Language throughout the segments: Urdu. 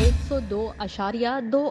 102.2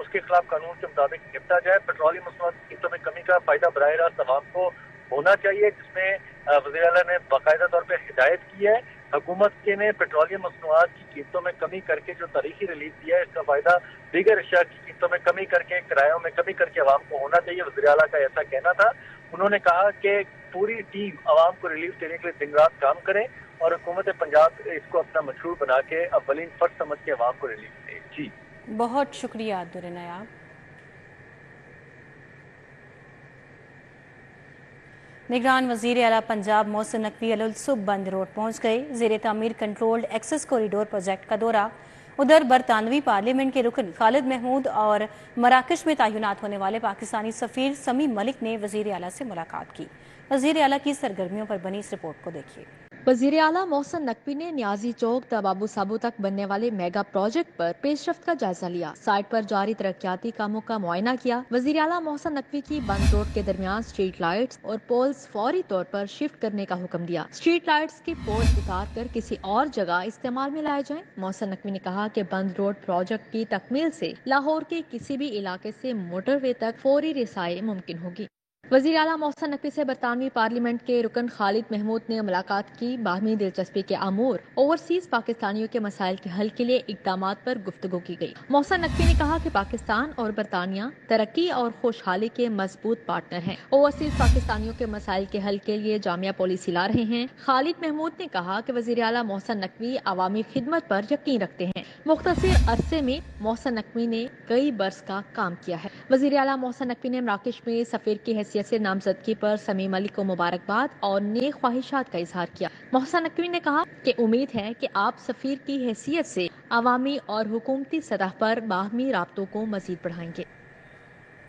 اس کے خلاف قانون کے مطابق نپٹا جائے. پیٹرولیم مصنوعات کی قیمتوں میں کمی کا فائدہ براہ راست عوام کو ہونا چاہیے، جس میں وزیر اعلیٰ نے باقاعدہ طور پہ ہدایت کی ہے. حکومت کے نے پیٹرولیم مصنوعات کی قیمتوں میں کمی کر کے جو تاریخی ریلیف دیا ہے، اس کا فائدہ دیگر اشیاء کی قیمتوں میں کمی کر کے، کرایوں میں کمی کر کے عوام کو ہونا چاہیے. وزیر اعلیٰ کا ایسا کہنا تھا. انہوں نے کہا کہ پوری ٹیم عوام کو ریلیف دینے کے لیے دن رات کام کرے اور حکومت پنجاب اس کو اپنا مشروع بنا کے اولین فرض سمجھ کے عوام کو ریلیف دے. جی بہت شکریہ عبدالنیاب. نگران وزیر اعلیٰ پنجاب محسن نقوی الصبح بند روڈ پہنچ گئے. زیر تعمیر کنٹرولڈ ایکسس کوریڈور پروجیکٹ کا دورہ. ادھر برطانوی پارلیمنٹ کے رکن خالد محمود اور مراکش میں تعینات ہونے والے پاکستانی سفیر سمی ملک نے وزیر اعلیٰ سے ملاقات کی. وزیر اعلیٰ کی سرگرمیوں پر بنی اس رپورٹ کو دیکھیے. وزیر اعلیٰ محسن نقوی نے نیازی چوک تا بابو سابو تک بننے والے میگا پروجیکٹ پر پیش رفت کا جائزہ لیا. سائٹ پر جاری ترقیاتی کاموں کا معائنہ کیا. وزیر اعلیٰ محسن نقوی کی بند روڈ کے درمیان اسٹریٹ لائٹس اور پولز فوری طور پر شفٹ کرنے کا حکم دیا. اسٹریٹ لائٹس کے پول اتار کر کسی اور جگہ استعمال میں لائے جائیں. محسن نقوی نے کہا کہ بند روڈ پروجیکٹ کی تکمیل سے لاہور کے کسی بھی علاقے سے موٹر وے تک فوری رسائی ممکن ہوگی. وزیر اعلیٰ محسن نقوی سے برطانوی پارلیمنٹ کے رکن خالد محمود نے ملاقات کی. باہمی دلچسپی کے امور اوورسیز پاکستانیوں کے مسائل کے حل کے لیے اقدامات پر گفتگو کی گئی. محسن نقوی نے کہا کہ پاکستان اور برطانیہ ترقی اور خوشحالی کے مضبوط پارٹنر ہیں. اوورسیز پاکستانیوں کے مسائل کے حل کے لیے جامع پالیسی لا رہے ہیں. خالد محمود نے کہا کہ وزیر اعلیٰ محسن نقوی عوامی خدمت پر یقین رکھتے ہیں. مختصر عرصے میں محسن نقوی نے کئی برس کا کام کیا ہے. وزیر اعلیٰ محسن نقوی نے مراکش میں سفیر کی حیثیت سے نامزدگی پر سمی ملک کو مبارکباد اور نیک خواہشات کا اظہار کیا. محسن نقوی نے کہا کہ امید ہے کہ آپ سفیر کی حیثیت سے عوامی اور حکومتی سطح پر باہمی رابطوں کو مزید بڑھائیں گے.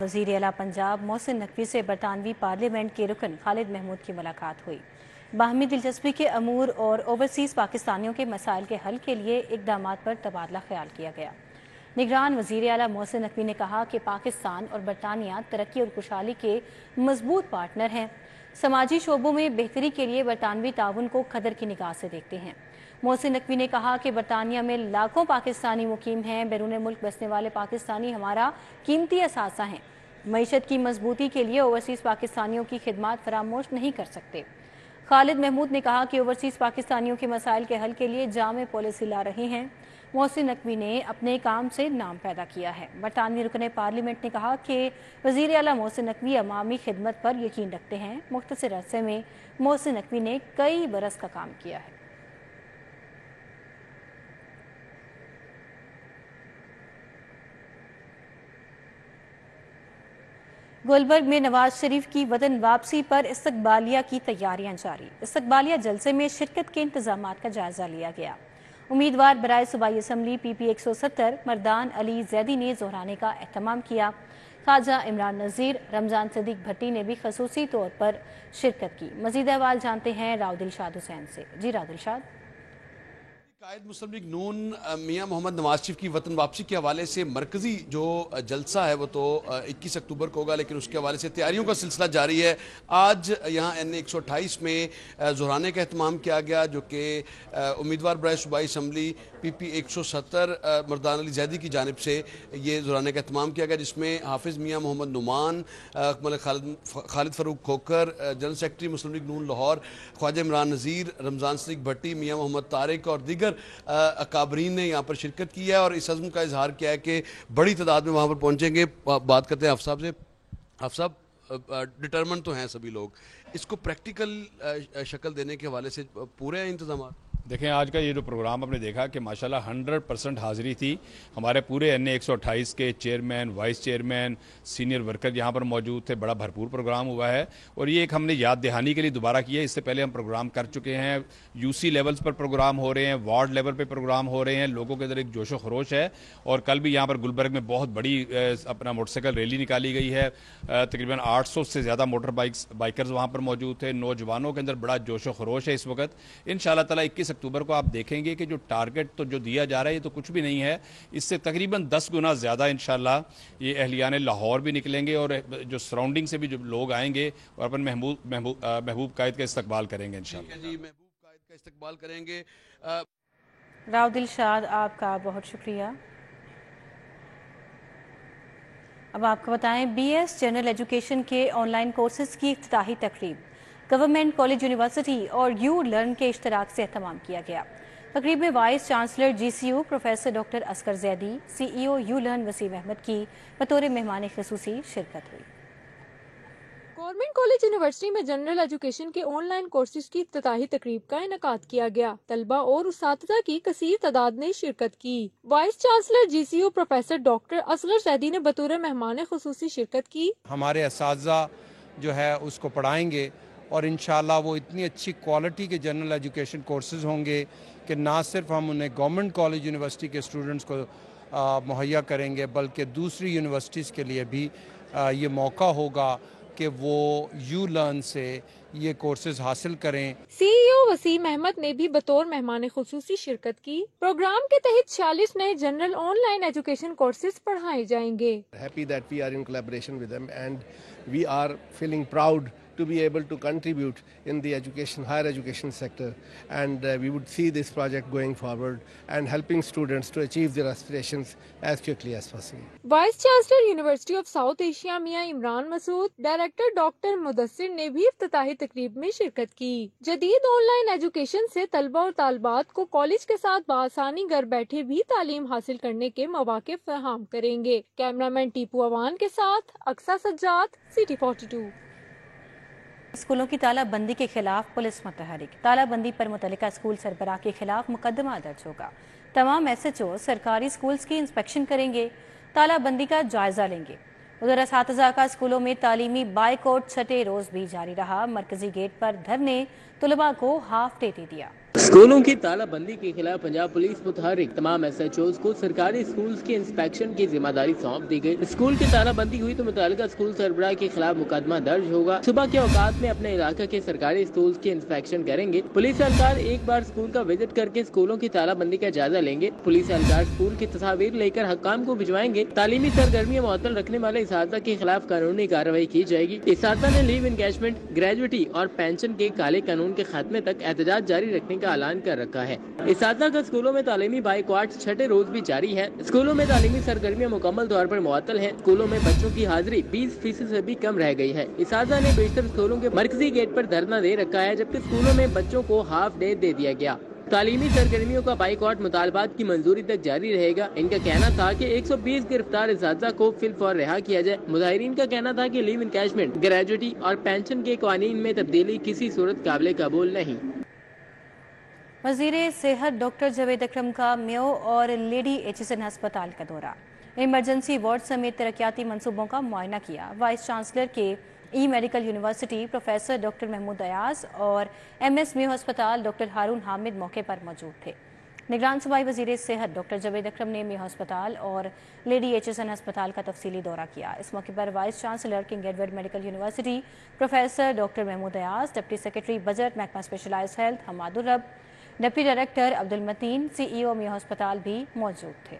وزیر اعلیٰ پنجاب محسن نقوی سے برطانوی پارلیمنٹ کے رکن خالد محمود کی ملاقات ہوئی. باہمی دلچسپی کے امور اور اوورسیز پاکستانیوں کے مسائل کے حل کے لیے اقدامات پر تبادلہ خیال کیا گیا. نگران وزیر اعلیٰ محسن نقوی نے کہا کہ پاکستان اور برطانیہ ترقی اور خوشحالی کے مضبوط پارٹنر ہیں. سماجی شعبوں میں بہتری کے لیے برطانوی تعاون کو قدر کی نگاہ سے دیکھتے ہیں. محسن نقوی نے کہا کہ برطانیہ میں لاکھوں پاکستانی مقیم ہیں. بیرون ملک بسنے والے پاکستانی ہمارا قیمتی اثاثہ ہیں. معیشت کی مضبوطی کے لیے اوورسیز پاکستانیوں کی خدمات فراموش نہیں کر سکتے. خالد محمود نے کہا کہ اوورسیز پاکستانیوں کے مسائل کے حل کے لیے جامع پالیسی لا رہے ہیں. محسن نقوی نے اپنے کام سے نام پیدا کیا ہے. برطانوی رکن پارلیمنٹ نے کہا کہ وزیر اعلیٰ محسن نقوی عوامی خدمت پر یقین رکھتے ہیں. مختصر عرصے میں محسن نقوی نے کئی برس کا کام کیا ہے. گلبرگ میں نواز شریف کی وطن واپسی پر استقبالیہ کی تیاریاں جاری. استقبالیہ جلسے میں شرکت کے انتظامات کا جائزہ لیا گیا. امیدوار برائے صوبائی اسمبلی پی پی 170 مردان علی زیدی نے ظہرانے کا اہتمام کیا. خواجہ عمران نذیر، رمضان صدیق بھٹی نے بھی خصوصی طور پر شرکت کی. مزید احوال جانتے ہیں راؤ دلشاد حسین سے. جی راؤ دلشاد. قائد مسلم لیگ نون میاں محمد نواز شریف کی وطن واپسی کے حوالے سے مرکزی جو جلسہ ہے وہ تو 21 اکتوبر کو ہوگا، لیکن اس کے حوالے سے تیاریوں کا سلسلہ جاری ہے. آج یہاں این 128 میں ظہرانے کا اہتمام کیا گیا، جو کہ امیدوار برائے صوبائی اسمبلی پی پی 170 مردان علی زیدی کی جانب سے یہ ظہرانے کا اہتمام کیا گیا، جس میں حافظ میاں محمد نعمان، خالد فاروق کھوکھر، جنرل سیکرٹری مسلم لیگ نون لاہور خواجہ عمران نذیر، رمضان صدیق بھٹی، میاں محمد طارق اور دیگر اکابرین نے یہاں پر شرکت کی ہے اور اس عزم کا اظہار کیا ہے کہ بڑی تعداد میں وہاں پر پہنچیں گے. بات کرتے ہیں حافظ صاحب سے. حافظ صاحب، ڈٹرمنٹ تو ہیں سبھی لوگ، اس کو پریکٹیکل شکل دینے کے حوالے سے پورے ہیں انتظامات؟ دیکھیں آج کا یہ جو پروگرام آپ نے دیکھا کہ ماشاءاللہ 100% حاضری تھی. ہمارے پورے این 128 کے chairman, vice chairman, senior worker یہاں پر موجود تھے. بڑا بھرپور پروگرام ہوا ہے اور یہ ایک ہم نے یاد دہانی کے لیے دوبارہ کیا ہے. اس سے پہلے ہم پروگرام کر چکے ہیں. یو سی لیولز پر پروگرام ہو رہے ہیں، وارڈ لیول پہ پروگرام ہو رہے ہیں. لوگوں کے اندر ایک جوش و خروش ہے اور کل بھی یہاں پر گلبرگ میں بہت بڑی اپنا موٹر سائیکل ریلی نکالی گئی ہے. تقریباً 800 سے زیادہ موٹر بائکرز وہاں پر موجود تھے. نوجوانوں کے اندر بڑا جوش و خروش ہے اس وقت. انشاءاللہ تعالیٰ 21 اکتوبر کو آپ دیکھیں گے کہ جو ٹارگٹ تو جو دیا جا رہا ہے یہ تو کچھ بھی نہیں ہے، اس سے تقریباً 10 گنا زیادہ انشاءاللہ یہ اہلیان لاہور بھی نکلیں گے اور جو سراؤنڈنگ سے بھی جو لوگ آئیں گے اور اپن محبوب قائد کا استقبال کریں گے انشاءاللہ. جی، محبوب قائد کا استقبال کریں گے. راؤ دلشاد، آپ کا بہت شکریہ. اب آپ کو بتائیں BS جنرل ایجوکیشن کے آن لائن کورسز کی افتتاحی تقریب گورنمنٹ کالج یونیورسٹی اور یو لرن کے اشتراک سے اہتمام کیا گیا۔ تقریب میں vice chancellor GCU professor doctor Asghar Zaidi, CEO U Learn Waseem Ahmad کی بطور مہمان خصوصی شرکت ہوئی۔ گورنمنٹ کالج یونیورسٹی میں جنرل ایجوکیشن کے آن لائن کورسز کی افتتاحی تقریب کا انعقاد کیا گیا۔ طلبہ اور اساتذہ کی کثیر تعداد نے شرکت کی۔ Voice chancellor GCU professor doctor Asghar Zaidi نے بطور مہمان خصوصی شرکت کی۔ ہمارے اساتذہ جو ہے اس کو پڑھائیں گے اور انشاءاللہ وہ اتنی اچھی کوالٹی کے جنرل ایجوکیشن کورسز ہوں گے کہ نہ صرف ہم انہیں گورنمنٹ کالج یونیورسٹی کے اسٹوڈنٹس کو مہیا کریں گے بلکہ دوسری یونیورسٹیز کے لیے بھی یہ موقع ہوگا کہ وہ یو لرن سے یہ کورسز حاصل کریں۔ CEO وسیم احمد نے بھی بطور مہمان خصوصی شرکت کی۔ پروگرام کے تحت 46 نئے general on line education courses پڑھائے جائیں گے۔ Happy that we are in collaboration with them and we are feeling proud to be able to contribute in the higher education sector, and we would see this project going forward and helping students to achieve their aspirations as quickly as possible. Vice chancellor university of south Asia میاں عمران مسعود، ڈائریکٹر ڈاکٹر مدثر نے بھی افتتاحی تقریب میں شرکت کی۔ جدید آن لائن ایجوکیشن سے طلبہ اور طالبات کو کالج کے ساتھ بآسانی گھر بیٹھے بھی تعلیم حاصل کرنے کے مواقع فراہم کریں گے۔ کیمرامین ٹیپو اوان کے ساتھ اقصیٰ سجاد، CT 42۔ اسکولوں کی تالہ بندی کے خلاف پولیس متحرک، تالہ بندی پر متعلقہ اسکول سربراہ کے خلاف مقدمہ درج ہوگا۔ تمام SHO سرکاری اسکولز کی انسپیکشن کریں گے، تالہ بندی کا جائزہ لیں گے۔ ادھر اساتذہ کا اسکولوں میں تعلیمی بائیکاٹ چھٹے روز بھی جاری رہا۔ مرکزی گیٹ پر دھرنے، طلباء کو ہاف ڈے دے دیا۔ اسکولوں کی تالہ بندی کے خلاف پنجاب پولیس متحرک، تمام SHOs کو سرکاری اسکولز کی انسپیکشن کی ذمہ داری سونپ دی گئی۔ اسکول کی تالہ بندی ہوئی تو متعلقہ اسکول سربراہ کے خلاف مقدمہ درج ہوگا۔ صبح کے اوقات میں اپنے علاقے کے سرکاری اسکولز کی انسپیکشن کریں گے۔ پولیس اہلکار ایک بار اسکول کا وزٹ کر کے اسکولوں کی تالہ بندی کا جائزہ لیں گے۔ پولیس اہلکار اسکول کی تصاویر لے کر حکام کو بھجوائیں گے۔ تعلیمی سرگرمیاں معطل رکھنے والے اساتذہ کے خلاف قانونی کارروائی کی جائے گی۔ اساتذہ نے لیو انگیجمنٹ، گریجویٹی اور پینشن کے کالے قانون کے خاتمے تک احتجاج جاری رکھنے کا اعلان کر رکھا ہے۔ اساتذہ کا اسکولوں میں تعلیمی بائیکاٹ چھٹے روز بھی جاری ہے۔ اسکولوں میں تعلیمی سرگرمیاں مکمل طور پر معطل ہیں۔ اسکولوں میں بچوں کی حاضری 20% سے بھی کم رہ گئی ہے۔ اساتذہ نے بیشتر اسکولوں کے مرکزی گیٹ پر دھرنا دے رکھا ہے، جبکہ اسکولوں میں بچوں کو ہاف ڈے دے دیا گیا۔ تعلیمی سرگرمیوں کا بائیکاٹ مطالبات کی منظوری تک جاری رہے گا۔ ان کا کہنا تھا کہ 120 گرفتار اساتذہ کو فی الفور رہا کیا جائے۔ مظاہرین کا کہنا تھا کہ لیو انکیشمنٹ، گریجویٹی اور پینشن کے قوانین میں تبدیلی کسی صورت قابل قبول نہیں۔ وزیر صحت ڈاکٹر جاوید اکرم کا میو اور لیڈی ایچسن ہسپتال کا دورہ، ایمرجنسی وارڈ سمیت ترقیاتی منصوبوں کا معائنہ کیا۔ وائس چانسلر کے medical university professor doctor Mahmood Ayaz اور MS میو ہسپتال ڈاکٹر ہارون حامد موقع پر موجود تھے۔ نگران صوبائی وزیر صحت ڈاکٹر جاوید اکرم نے میو ہسپتال اور لیڈی ایچسن ہسپتال کا تفصیلی دورہ کیا۔ اس موقع پر vice chancellor King Edward medical university professor doctor Mahmood Ayaz, deputy secretary budget محکمہ specialised health Hammad Alrab, deputy director Abdul Mateen, CEO Mayo ہسپتال بھی موجود تھے۔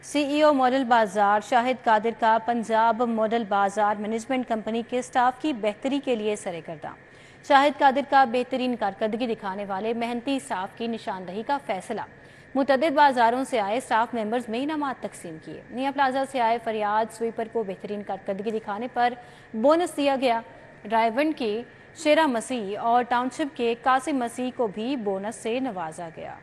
CEO ماڈل بازار شاہد قادر کا پنجاب ماڈل بازار مینجمنٹ کمپنی کے سٹاف کی بہتری کے لیے سرگرداں۔ شاہد قادر کا بہترین کارکردگی دکھانے والے محنتی سٹاف کی نشاندہی کا فیصلہ۔ متعدد بازاروں سے آئے سٹاف ممبرز میں انعامات تقسیم کیے۔ نیا پلازا سے آئے فریاد سویپر کو بہترین کارکردگی دکھانے پر بونس دیا گیا۔ ڈرائیون کے شیرا مسیح اور ٹاؤن شپ کے قاسم مسیح کو بھی بونس سے نوازا گیا۔